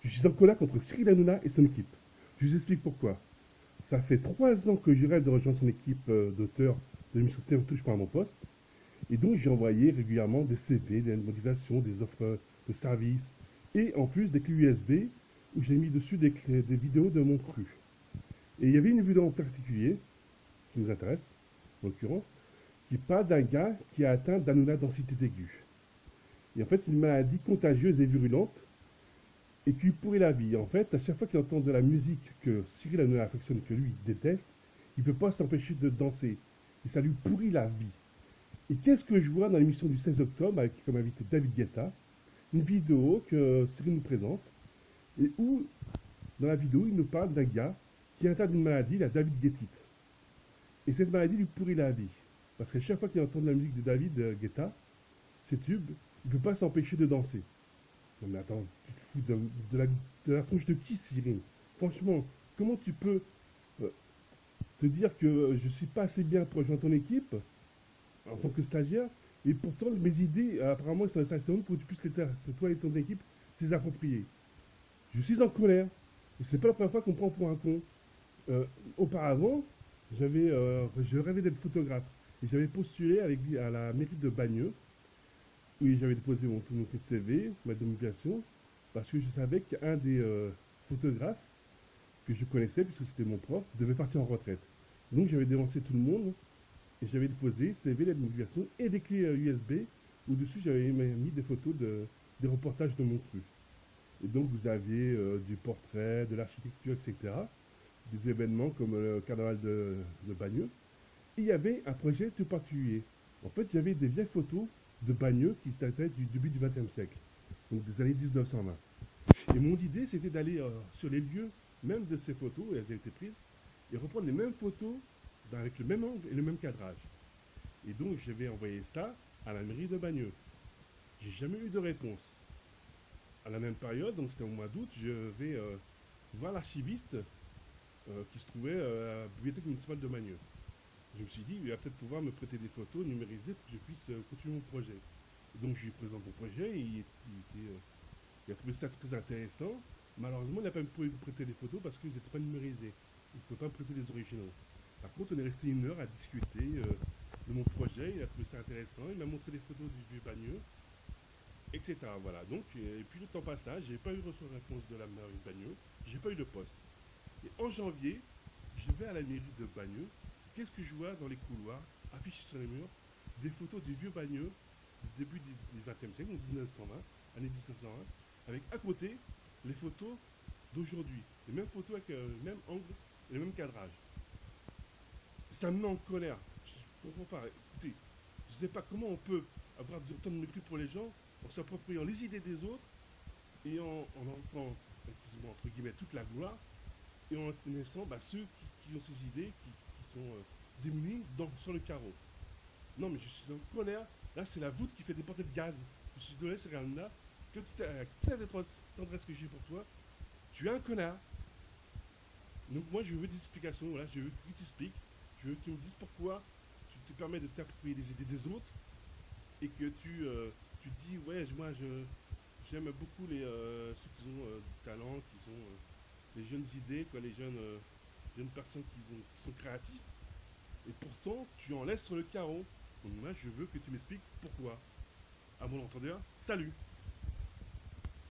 Je suis en colère contre Cyril Hanouna et son équipe. Je vous explique pourquoi. Ça fait 3 ans que je rêve de rejoindre son équipe d'auteurs de l'émission Terre touche par mon poste. Et donc j'ai envoyé régulièrement des CV, des motivations, des offres de services et en plus des clés USB où j'ai mis dessus des vidéos de mon cru. Et il y avait une vidéo en particulier qui nous intéresse, en l'occurrence, qui parle d'un gars qui a atteint d'Hanouna densité aiguë. Et en fait, c'est une maladie contagieuse et virulente et qui lui pourrit la vie. En fait, à chaque fois qu'il entend de la musique que Cyril Hanouna affectionne et que lui déteste, il ne peut pas s'empêcher de danser. Et ça lui pourrit la vie. Et qu'est-ce que je vois dans l'émission du 16 octobre avec comme invité David Guetta? Une vidéo que Cyril nous présente et où, dans la vidéo, il nous parle d'un gars qui est atteint d'une maladie, la David Guettite. Et cette maladie lui pourrit la vie. Parce qu'à chaque fois qu'il entend de la musique de David Guetta, ses tubes, il ne peut pas s'empêcher de danser. Non mais attends, tu te fous de la tronche de qui, Cyril? Franchement, comment tu peux euh, te dire que je suis pas assez bien pour rejoindre ton équipe en tant que stagiaire, et pourtant mes idées, apparemment, sont assez bonnes pour que tu puisses que toi et ton équipe les approprier. Je suis en colère, et c'est pas la première fois qu'on me prend pour un con. Euh, Auparavant, je rêvais d'être photographe, et j'avais postulé à la mairie de Bagneux, où j'avais déposé mon CV, ma démobilisation, parce que je savais qu'un des photographes que je connaissais, puisque c'était mon prof, devait partir en retraite. Donc j'avais dévancé tout le monde et j'avais déposé CV, la démobilisation et des clés USB où dessus j'avais mis des photos des reportages de mon cru. Et donc vous aviez du portrait, de l'architecture, etc. Des événements comme le carnaval de Bagneux. Et il y avait un projet tout particulier. En fait, il y avait des vieilles photos de Bagneux qui dataient du début du XXe siècle, donc des années 1920. Et mon idée, c'était d'aller sur les lieux même de ces photos, et elles avaient été prises, et reprendre les mêmes photos avec le même angle et le même cadrage. Et donc, je vais envoyer ça à la mairie de Bagneux. J'ai jamais eu de réponse. À la même période, donc c'était au mois d'août, je vais voir l'archiviste qui se trouvait à la bibliothèque municipale de Bagneux. Je me suis dit, il va peut-être pouvoir me prêter des photos numérisées pour que je puisse continuer mon projet. Et donc, je lui présente mon projet, et il a trouvé ça très intéressant. Malheureusement, il n'a pas pu me prêter les photos parce qu'ils n'étaient pas numérisés. Il ne pouvait pas me prêter les originaux. Par contre, on est resté 1 heure à discuter de mon projet. Il a trouvé ça intéressant. Il m'a montré les photos du vieux Bagneux, etc. Voilà. Donc, et puis le temps passa, j'ai pas eu reçu de réponse de la mairie de Bagneux. J'ai pas eu de poste. Et en janvier, je vais à la mairie de Bagneux. Qu'est-ce que je vois dans les couloirs, affichés sur les murs? Des photos du vieux Bagneux du début du XXe siècle, donc 1920, année 1920, avec à côté les photos d'aujourd'hui. Les mêmes photos avec le même angle et le même cadrage. Ça me met en colère. Je comprends pas. Écoutez, je ne sais pas comment on peut avoir autant de mépris pour les gens en s'appropriant les idées des autres et en entrant, entre guillemets, toute la gloire et en connaissant ceux qui ont ces idées, qui sont démunis sur le carreau. Non, mais je suis en colère. Là, c'est la voûte qui fait des portées de gaz. Je suis désolé, c'est là. Que toute la tendresse que j'ai pour toi, tu es un connard. Donc moi, je veux des explications. Voilà, je veux que tu t'expliques. Je veux que tu me dises pourquoi tu te permets de t'approprier les idées des autres et que tu dis, ouais, j'aime beaucoup ceux qui ont du talent, qui ont les jeunes idées, quoi, les jeunes personnes qui sont créatives. Et pourtant, tu en laisses sur le carreau. Donc moi, je veux que tu m'expliques pourquoi. À mon entendeur, salut.